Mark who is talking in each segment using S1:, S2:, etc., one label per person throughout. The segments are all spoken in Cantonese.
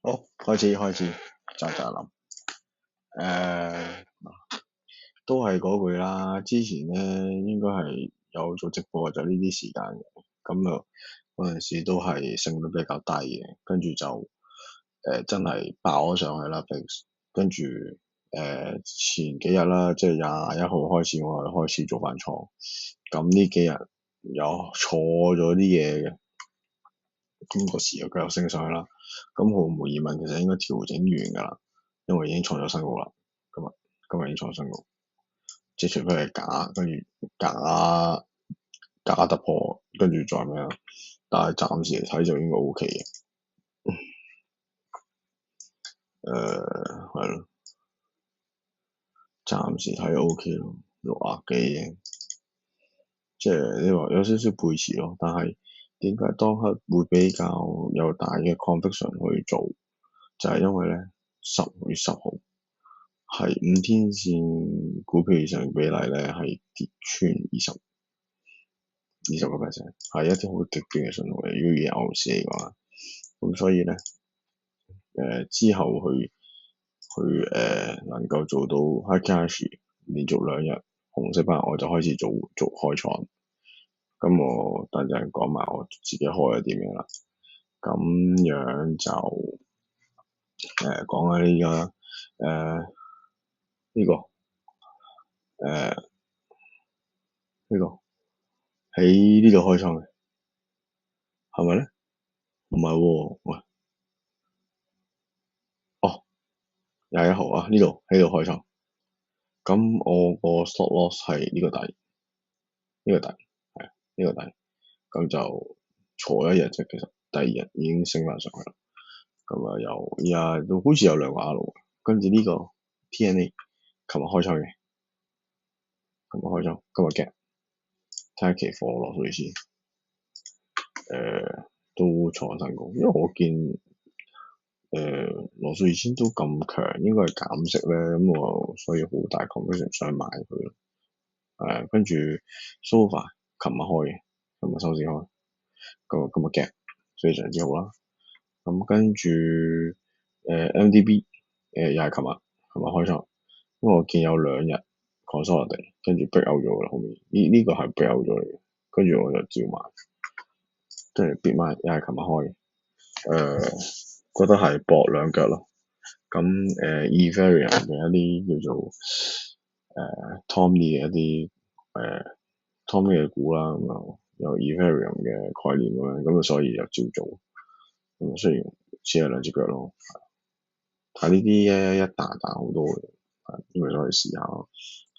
S1: 好，開始，就諗，誒、都係嗰句啦。之前咧應該係有做直播，就呢啲時間嘅，咁啊嗰陣時都係勝率比較低嘅，跟住就真係爆咗上去啦。跟住前幾日啦，即係21號開始，我係開始做翻倉，咁呢幾日有錯咗啲嘢嘅，咁個市又繼續升上去啦。咁毫無疑問，其實應該調整完㗎啦，因為已經創咗新高啦。今日已經創新高，即係除非係假，跟住假假突破，跟住再咩啊？但係暫時嚟睇就應該 O K 嘅。係咯，暫時睇 O K 咯，60幾嘅，即係你話有少少背馳咯。但係點解當刻會比較有大嘅 conviction 去做？就係因為咧10月10號係5天線股票以上比例咧係跌穿二十個 percent，係一啲好極端嘅信號嚟。如果以牛市嚟講，咁所以咧之後佢能夠做到 high cash 連續2日紅色班，我就開始做開倉。咁我等陣講埋我自己開咗點樣啦。咁樣就講下呢個呢個呢個喺呢度開倉嘅，係咪咧？唔係喎，喂，哦21號啊，喺度開倉。咁我個 stop loss 係呢個底，係呢個底。咁就坐一日啫，其實第2日已經升翻上去啦。咁啊，依家都好似有2個 R，跟住呢個 TNA，琴日開倉嘅，今日嘅睇下期貨落水先。都創新高，因為我見羅素二千都咁強，應該係減息咧，咁我所以好大 conviction 想買佢咯。跟住 so far 琴日開嘅，琴日收市開，今日嘅非常之好啦。咁跟住MDB 又係琴日開倉，因為我見有2日 consolidate，跟住 break out 咗啦，後面呢個係 break out 咗嚟嘅，跟住我就照買，跟住 Bitmain 又係琴日開嘅。覺得係搏2腳咯。咁Ethereum 嘅一啲叫做Tommy 嘅一啲Tommy 嘅股啦，咁啊有 Ethereum 嘅概念咁樣，咁啊所以就照做。咁雖然只係2隻腳咯，但係呢啲一彈好多嘅，因為可以試下，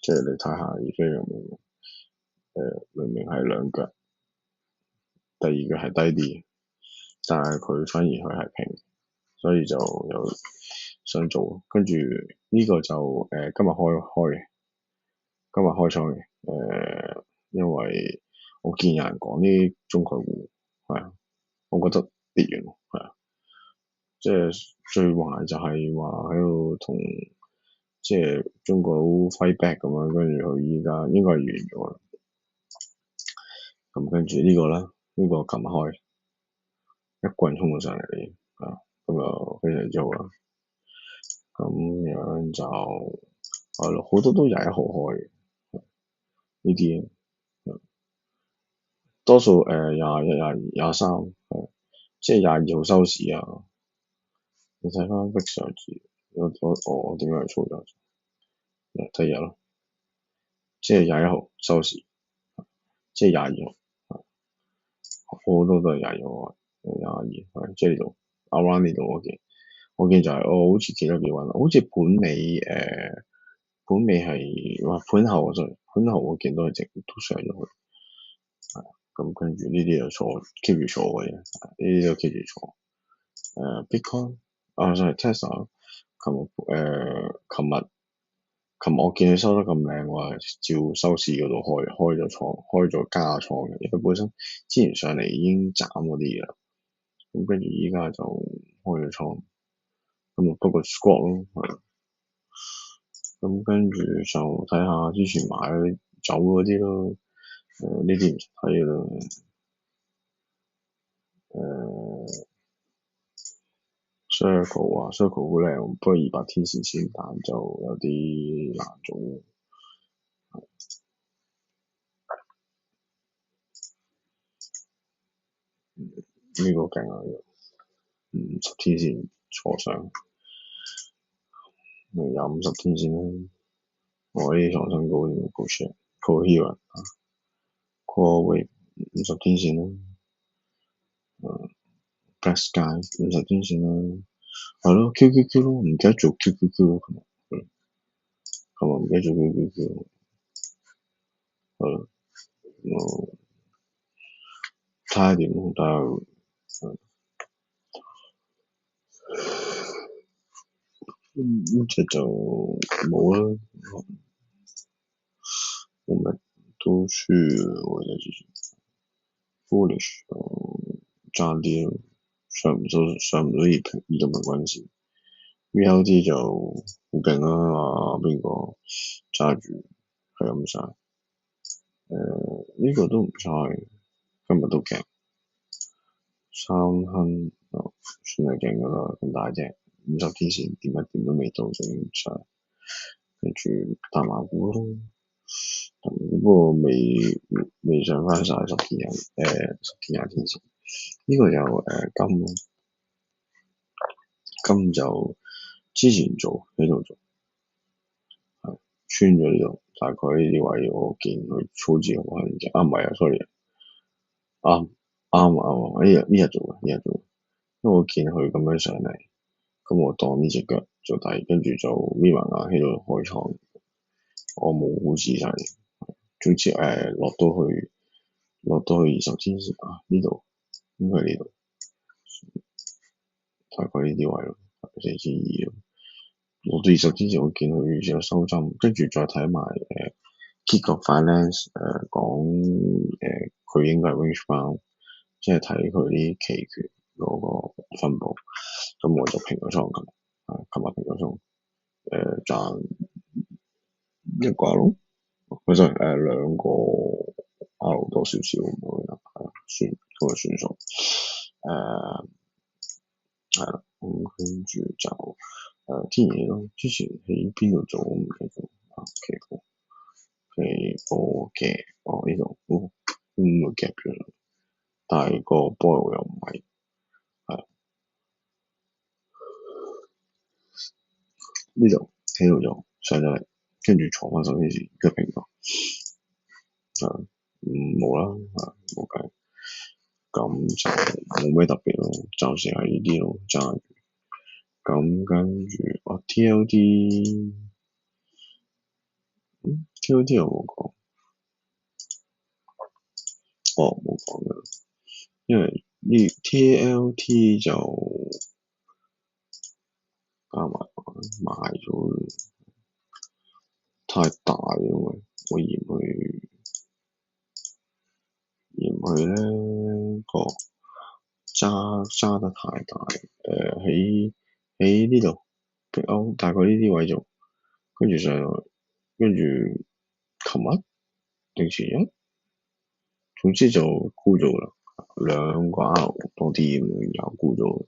S1: 即係你睇下 Ethereum 明明係2腳，第2腳係低啲，但係佢反而佢係平，所以就有想做。跟住呢個就今日開倉嘅，因為我見有人講啲中概股係啊，我覺得跌完係啊，即係最壞就係話喺度同即係中國佬 fight back 咁樣，跟住佢依家應該係完咗啦。咁跟住呢個啦，呢個琴日開一棍衝咗上嚟啊，咁就非常之好啦。咁樣就係咯，好多都21號開嘅呢啲，多數21、22、23，即係22號收市啊。你睇翻 VIX 上次，我點樣去操作？第2日咯，即係21號收市，即係22號，好多都係22號22，即係呢度 around 呢度我見就係、好似企得幾穩，好似盤尾係話盤後我見到係都上咗去。咁跟住呢啲就keep 住坐嘅啫，呢啲都 keep 住坐。Bitcoin sorry，Tesla，琴日我見佢收得咁靚，我係照收市嗰度開咗加倉嘅，因為本身之前上嚟已經斬嗰啲嘢啦。咁跟住依家就開咗倉，咁不過 squat 咯，係。咁跟住就睇下之前買走嗰啲咯，呢啲唔使睇啦。Circle 啊，Circle 好靚，不過200天線但就有啲難做。呢個勁啊！50天線坐上，咪有50天線啦。我呢啲創新高添，Cool Hero、Core Wave 50天線啦。Black Sky 50天線啦。係咯，QQQ 咯，唔記得做 QQQ 咯，琴日唔記得做 QQQ 咯，係咯，睇下點咯，但係呢隻就冇啦，我咪都輸我哋之前 Foolish 爭啲咯，上唔到移動平均線 VLD 就好勁啦，邊個揸住係咁晒，呢個都唔差嘅，今日都勁3亨算係勁噶啦，咁大隻50天線點都未到就已經晒，跟住大麻股咯。不過未上翻晒10天20天線，呢個就金就之前喺度做，穿咗呢度，大概呢啲位我見佢操字好狠嘅，唔係啊，sorry，啱，呢日做嘅，因為我見佢咁樣上嚟，咁我當呢隻腳做底，跟住就眯埋眼喺度開倉，我冇好仔細。總之落到去20天線啊，呢度應該係呢度，大概呢啲位咯，4000-2咯。落到20天線，我見佢有收針，跟住再睇埋Kick of Finance 講佢應該係 range bound，即係睇佢啲期權嗰個分佈。咁我就平咗倉，琴日平咗倉，賺一掛咯。佢就兩個 R 多少少咁樣，算咁就算數。係啦，咁跟住就天然氣咯。之前喺邊度做我唔記得咗期貨嘅呢度，會夾咗，但係個波又唔係呢度喺度就上咗嚟，跟住坐翻10天線嘅平台。冇啦，冇計，咁就冇咩特別咯，暫時係呢啲咯，揸住。咁跟住TLD 有冇講？冇講嘅，因為呢 TLT 就加埋賣咗，太大，因為我嫌佢咧個揸得太大，喺呢度壁歐大概呢啲位做，跟住上來，跟住琴日定前日，總之就沽咗啦，兩個 R 多啲咁樣又沽咗，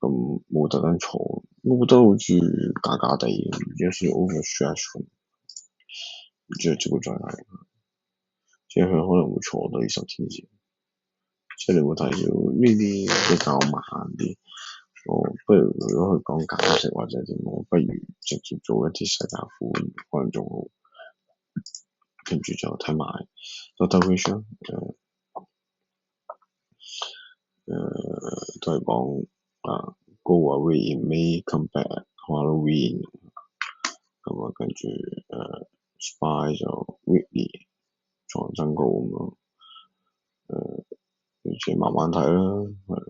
S1: 咁冇特登坐，我覺得好似假假地，有少 overstretch 咁，唔知接唔接再睇，即係佢可能會坐到20天線。即係你會睇少呢啲比較慢啲，不如如果佢講減息或者點，我不如直接做一啲世界寬，可能仲好。跟住就睇埋 Dr. Wish 都係講Go away may come back Halloween，咁跟住Spy 就 Whitney 創新高咁咯，自己慢慢睇啦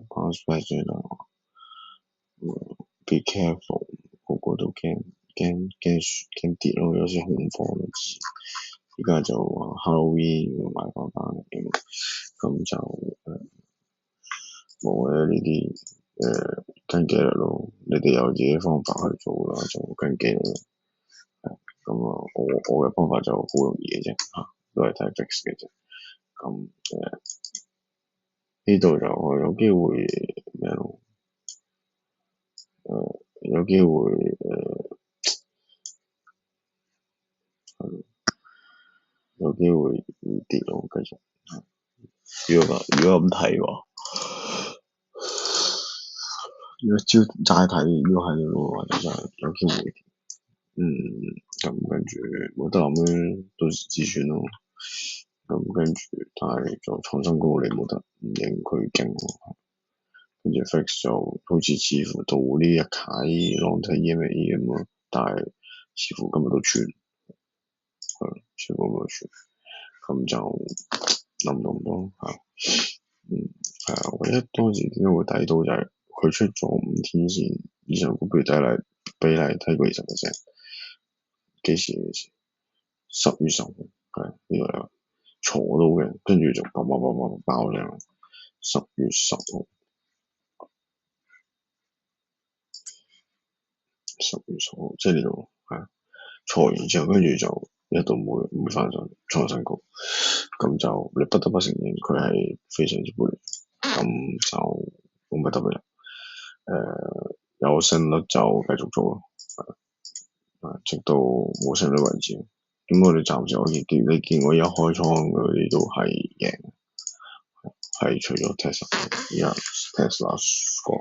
S1: ，Bounce back 先啦。Be careful，個個都驚跌咯，有啲恐慌咯。而家就話 Halloween 要買翻返嚟，咁就冇嘅呢啲跟紀律咯。你哋有自己方法去做啦，就跟紀律。咁我嘅方法就好容易嘅啫，都係睇 fix 嘅啫。咁呢度就我有機會咩咯？有機會有機會會跌咯，繼續。如果咁睇嘅話，如果照齋睇呢個係咯，就真係有機會跌。咁跟住冇得諗咧，到時至算咯。咁跟住，但係就創新高，你冇得唔認佢勁咯。跟住 FX 就好似似乎到呢一啟 long term EMA 咁咯，但係似乎今日都穿，全部都穿，咁就諗唔到咁多嚇。唯一當時點解會睇到就係佢出咗5天線以上股票比例低過20%，幾時10月10號係呢個坐到嘅，跟住就爆量10月10號。10月10號即係呢度係錯完之後，跟住就一度唔會翻上創新高，咁就你不得不承認佢係非常之背離，咁就冇乜特別啦。有勝率就繼續做咯，直到冇勝率為止。咁我哋暫時你見我一開倉嗰啲都係贏，係除咗 Tesla，而家 Tesla 過。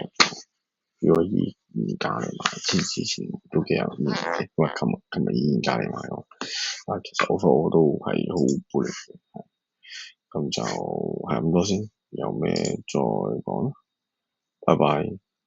S1: 如果以現價嚟買，之前都幾有面嘅，因為琴日以現價嚟買咯。其實我都係好背離嘅，咁就係咁多先，有咩再講啦，拜拜。